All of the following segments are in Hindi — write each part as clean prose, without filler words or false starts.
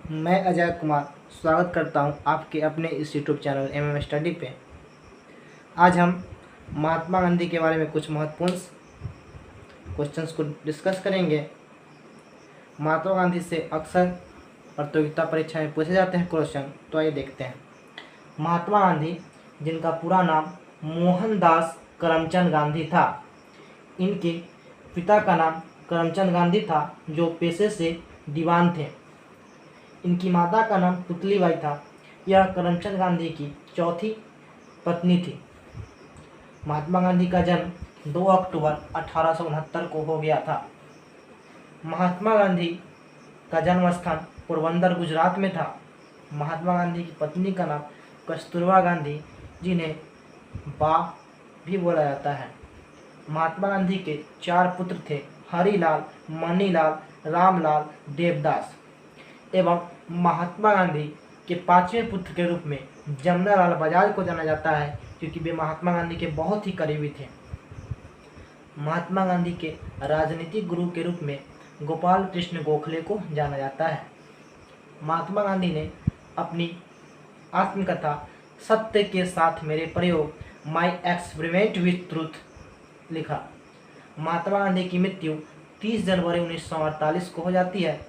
मैं अजय कुमार स्वागत करता हूं आपके अपने इस यूट्यूब चैनल एमएम स्टडी पे। आज हम महात्मा गांधी के बारे में कुछ महत्वपूर्ण क्वेश्चंस को डिस्कस करेंगे। महात्मा गांधी से अक्सर प्रतियोगिता परीक्षा में पूछे जाते हैं क्वेश्चन, तो आइए देखते हैं। महात्मा गांधी, जिनका पूरा नाम मोहनदास करमचंद गांधी था, इनके पिता का नाम करमचंद गांधी था, जो पेशे से दीवान थे। इनकी माता का नाम पुतलीबाई था। यह करमचंद गांधी की चौथी पत्नी थी। महात्मा गांधी का जन्म 2 अक्टूबर 1869 को हो गया था। महात्मा गांधी का जन्म स्थान पोरबंदर, गुजरात में था। महात्मा गांधी की पत्नी का नाम कस्तूरबा गांधी, जिन्हें बा भी बोला जाता है। महात्मा गांधी के 4 पुत्र थे: हरिलाल, मणिलाल, रामलाल, देवदास। एवं महात्मा गांधी के 5वें पुत्र के रूप में जमनालाल बजाज को जाना जाता है, क्योंकि वे महात्मा गांधी के बहुत ही करीबी थे। महात्मा गांधी के राजनीतिक गुरु के रूप में गोपाल कृष्ण गोखले को जाना जाता है। महात्मा गांधी ने अपनी आत्मकथा सत्य के साथ मेरे प्रयोग, माई एक्सपेरिमेंट विथ ट्रूथ लिखा। महात्मा गांधी की मृत्यु 30 जनवरी 1948 को हो जाती है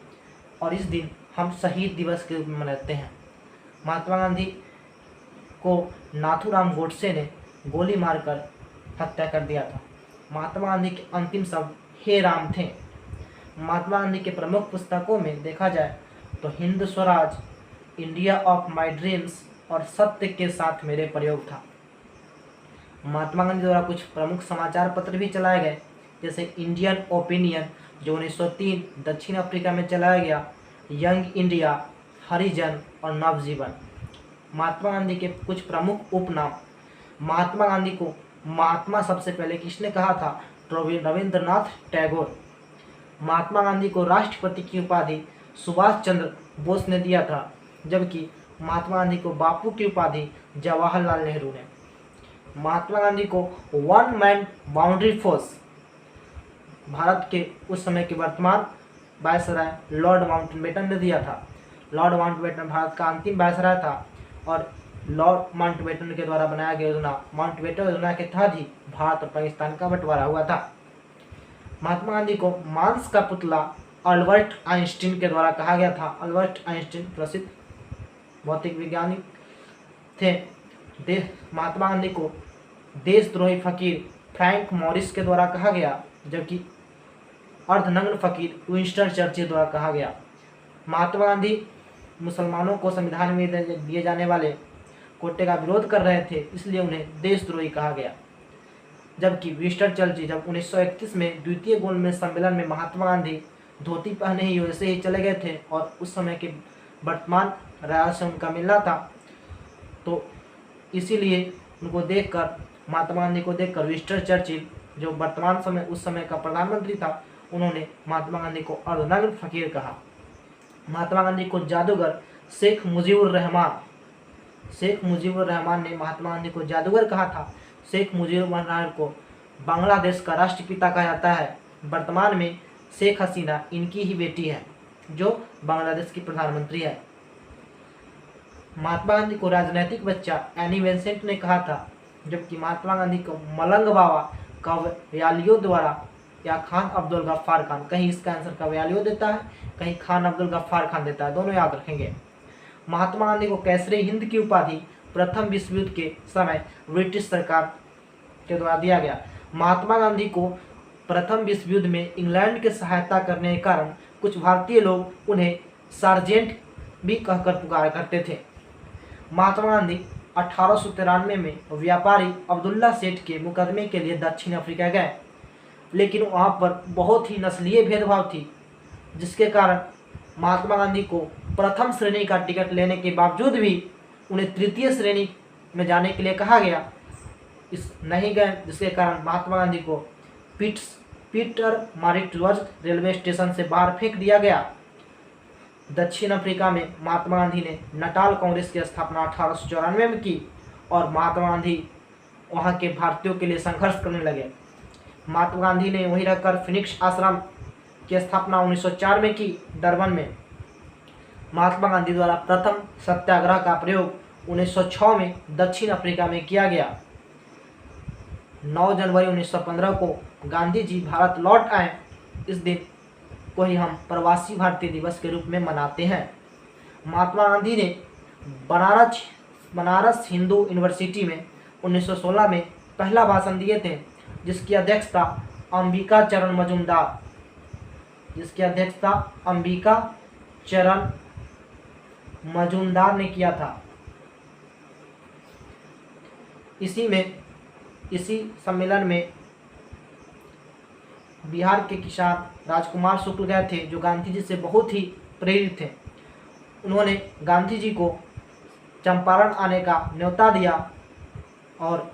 और इस दिन हम शहीद दिवस के रूप में मनाते हैं। महात्मा गांधी को नाथूराम गोडसे ने गोली मारकर हत्या कर दिया था। महात्मा गांधी के अंतिम शब्द हे राम थे। महात्मा गांधी के प्रमुख पुस्तकों में देखा जाए तो Hind Swaraj, India of my dreams और सत्य के साथ मेरे प्रयोग था। महात्मा गांधी द्वारा कुछ प्रमुख समाचार पत्र भी चलाए गए, जैसे इंडियन ओपिनियन, जो 1903 दक्षिण अफ्रीका में चलाया गया, यंग इंडिया, हरिजन और नवजीवन। महात्मा गांधी के कुछ प्रमुख उपनाम। महात्मा गांधी को महात्मा सबसे पहले किसने कहा था? रविंद्रनाथ टैगोर। महात्मा गांधी को राष्ट्रपति की उपाधि सुभाष चंद्र बोस ने दिया था, जबकि महात्मा गांधी को बापू की उपाधि जवाहरलाल नेहरू ने। महात्मा गांधी को one man boundary force Bharat के उस समय के वर्तमान वायसराय लॉर्ड माउंटबेटन ने दिया था। लॉर्ड माउंटबेटन भारत का अंतिम वायसराय था और लॉर्ड माउंटबेटन के द्वारा बनाया गया योजना माउंटबेटन योजना के तहत ही भारत और पाकिस्तान का बंटवारा हुआ था। महात्मा गांधी को मांस का पुतला अल्बर्ट आइंस्टीन के द्वारा कहा गया था। अल्बर्ट आइंस्टीन प्रसिद्ध भौतिक वैज्ञानिक थे। महात्मा गांधी को देशद्रोही फकीर फ्रैंक मॉरिस के द्वारा कहा गया, जबकि अर्धनग्न फकीर विंस्टन चर्चिल द्वारा कहा गया। महात्मा गांधी मुसलमानों को संविधान में दिए जाने वाले कोटे का विरोध कर रहे थे, इसलिए उन्हें देशद्रोही कहा गया। जबकि विंस्टन चर्चिल जब 1931 में द्वितीय गोलमेज सम्मेलन में महात्मा गांधी धोती पहने ही वैसे ही चले गए थे और उस समय के वर्तमान राजा से उनका मिलना था, तो इसीलिए उनको देखकर, महात्मा गांधी को देखकर विंस्टन चर्चिल, जो वर्तमान समय उस समय का प्रधानमंत्री था, उन्होंने महात्मा गांधी को अर्धनग्न फकीर कहा। महात्मा गांधी को जादूगर शेख मुजीबुर रहमान ने महात्मा गांधी को जादूगर कहा था। शेख मुजीबुर रहमान को बांग्लादेश का राष्ट्रपिता कहा जाता है। वर्तमान में शेख हसीना इनकी ही बेटी है, जो बांग्लादेश की प्रधानमंत्री है। महात्मा गांधी को राजनैतिक बच्चा एनी बेसेंट ने कहा था, जबकि महात्मा गांधी को मलंग बाबा कव्यालियों द्वारा या खान अब्दुल गफ्फार खान, कहीं इसका आंसर कव्यालियों देता है, कहीं खान अब्दुल गफ्फार खान देता है, दोनों याद रखेंगे। महात्मा गांधी को कैसरे हिंद की उपाधि प्रथम विश्व युद्ध के समय ब्रिटिश सरकार के द्वारा दिया गया। महात्मा गांधी को प्रथम विश्व युद्ध में इंग्लैंड की सहायता करने के कारण कुछ भारतीय लोग उन्हें सार्जेंट भी कहकर पुकारा करते थे। महात्मा गांधी 1893 में व्यापारी अब्दुल्ला सेठ के मुकदमे के लिए दक्षिण अफ्रीका गए, लेकिन वहाँ पर बहुत ही नस्लीय भेदभाव थी, जिसके कारण महात्मा गांधी को प्रथम श्रेणी का टिकट लेने के बावजूद भी उन्हें तृतीय श्रेणी में जाने के लिए कहा गया। नहीं गए, जिसके कारण महात्मा गांधी को पीटर मारिट्जवर्थ रेलवे स्टेशन से बाहर फेंक दिया गया। दक्षिण अफ्रीका में महात्मा गांधी ने नटाल कांग्रेस की स्थापना 1894 में की और महात्मा गांधी वहाँ के भारतीयों के लिए संघर्ष करने लगे। महात्मा गांधी ने वहीं रहकर फिनिक्स आश्रम की स्थापना 1904 में की, डरबन में। महात्मा गांधी द्वारा प्रथम सत्याग्रह का प्रयोग 1906 में दक्षिण अफ्रीका में किया गया। 9 जनवरी 1915 को गांधी जी भारत लौट आए। इस दिन को ही हम प्रवासी भारतीय दिवस के रूप में मनाते हैं। महात्मा गांधी ने बनारस हिंदू यूनिवर्सिटी में 1916 में पहला भाषण दिए थे, जिसकी अध्यक्षता अंबिका चरण मजूमदार ने किया था। इसी सम्मेलन में बिहार के किसान राजकुमार शुक्ल गए थे, जो गांधी जी से बहुत ही प्रेरित थे। उन्होंने गांधी जी को चंपारण आने का न्योता दिया और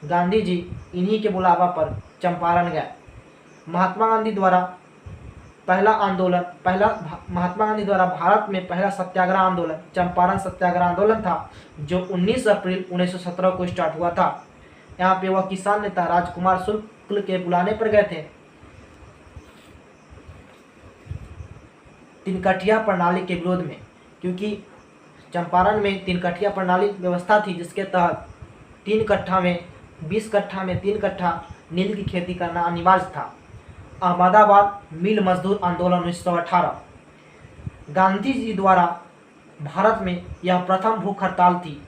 गांधी जी इन्हीं के बुलावा पर चंपारण गए। महात्मा गांधी द्वारा भारत में पहला सत्याग्रह आंदोलन चंपारण सत्याग्रह आंदोलन था, जो 19 अप्रैल 1917 को स्टार्ट हुआ था। यहाँ पे वह किसान नेता राजकुमार शुक्ल के बुलाने पर गए थे। तिनकठिया प्रणाली के विरोध में, क्योंकि चंपारण में तिनकठिया प्रणाली व्यवस्था थी, जिसके तहत 3 कट्ठा में 20 कट्ठा में 3 कट्ठा नील की खेती करना अनिवार्य था। अहमदाबाद मिल मजदूर आंदोलन 1918। गांधी जी द्वारा भारत में यह प्रथम भूख हड़ताल थी।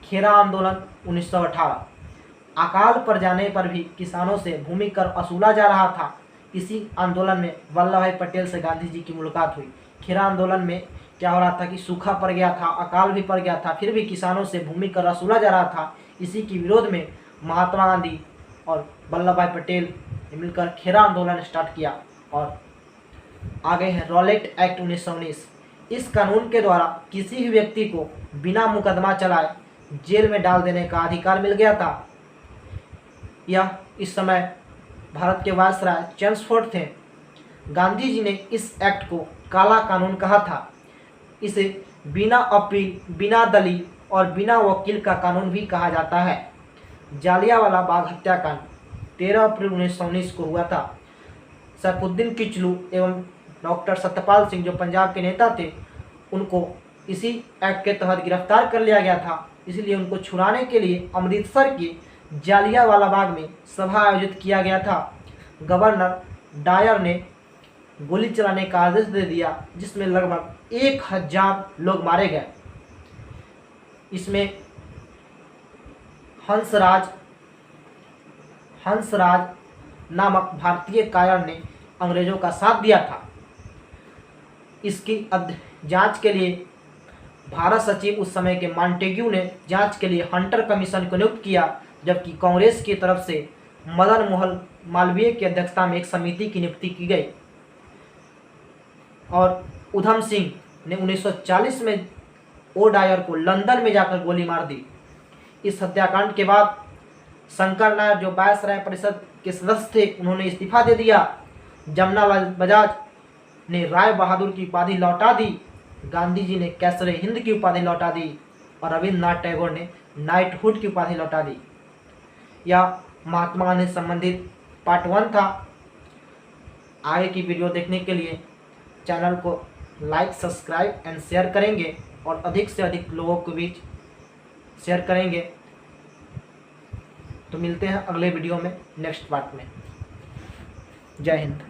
खेरा आंदोलन 1918। अकाल पड़ जाने पर भी किसानों से भूमि कर वसूला जा रहा था। इसी आंदोलन में वल्लभ भाई पटेल से गांधी जी की मुलाकात हुई। खेरा आंदोलन में क्या हो रहा था कि सूखा पड़ गया था, अकाल भी पड़ गया था, फिर भी किसानों से भूमि कर वसूला जा रहा था। इसी के विरोध में महात्मा गांधी और वल्लभ भाई पटेल ने मिलकर खेरा आंदोलन स्टार्ट किया। और आगे है रॉलेट एक्ट 1919। इस कानून के द्वारा किसी भी व्यक्ति को बिना मुकदमा चलाए जेल में डाल देने का अधिकार मिल गया था। यह इस समय भारत के वायसराय चेम्सफोर्ड थे। गांधी जी ने इस एक्ट को काला कानून कहा था। इसे बिना अपील, बिना दलील और बिना वकील का कानून भी कहा जाता है। जालियांवाला बाग हत्याकांड 13 अप्रैल 1919 को हुआ था। सैफुद्दीन किचलू एवं डॉक्टर सत्यपाल सिंह, जो पंजाब के नेता थे, उनको इसी एक्ट के तहत गिरफ्तार कर लिया गया था। इसलिए उनको छुड़ाने के लिए अमृतसर के जालियांवाला बाग में सभा आयोजित किया गया था। गवर्नर डायर ने गोली चलाने का आदेश दे दिया, जिसमें लगभग 1000 लोग मारे गए। इसमें हंसराज नामक भारतीय कायर ने अंग्रेजों का साथ दिया था। इसकी जांच के लिए भारत सचिव उस समय के मॉन्टेग्यू ने जांच के लिए हंटर कमीशन को नियुक्त किया, जबकि कांग्रेस की तरफ से मदन मोहन मालवीय की अध्यक्षता में एक समिति की नियुक्ति की गई। और उधम सिंह ने 1940 में ओ डायर को लंदन में जाकर गोली मार दी। इस हत्याकांड के बाद शंकर नायर, जो वायसराय परिषद के सदस्य थे, उन्होंने इस्तीफा दे दिया। जमनालाल बजाज ने राय बहादुर की उपाधि लौटा दी। गांधी जी ने कैसरे हिंद की उपाधि लौटा दी और रविंद्रनाथ टैगोर ने नाइटहुड की उपाधि लौटा दी। यह महात्मा गांधी से संबंधित पार्ट 1 था। आगे की वीडियो देखने के लिए चैनल को लाइक, सब्सक्राइब एंड शेयर करेंगे और अधिक से अधिक लोगों के बीच शेयर करेंगे। तो मिलते हैं अगले वीडियो में, नेक्स्ट पार्ट में। जय हिंद।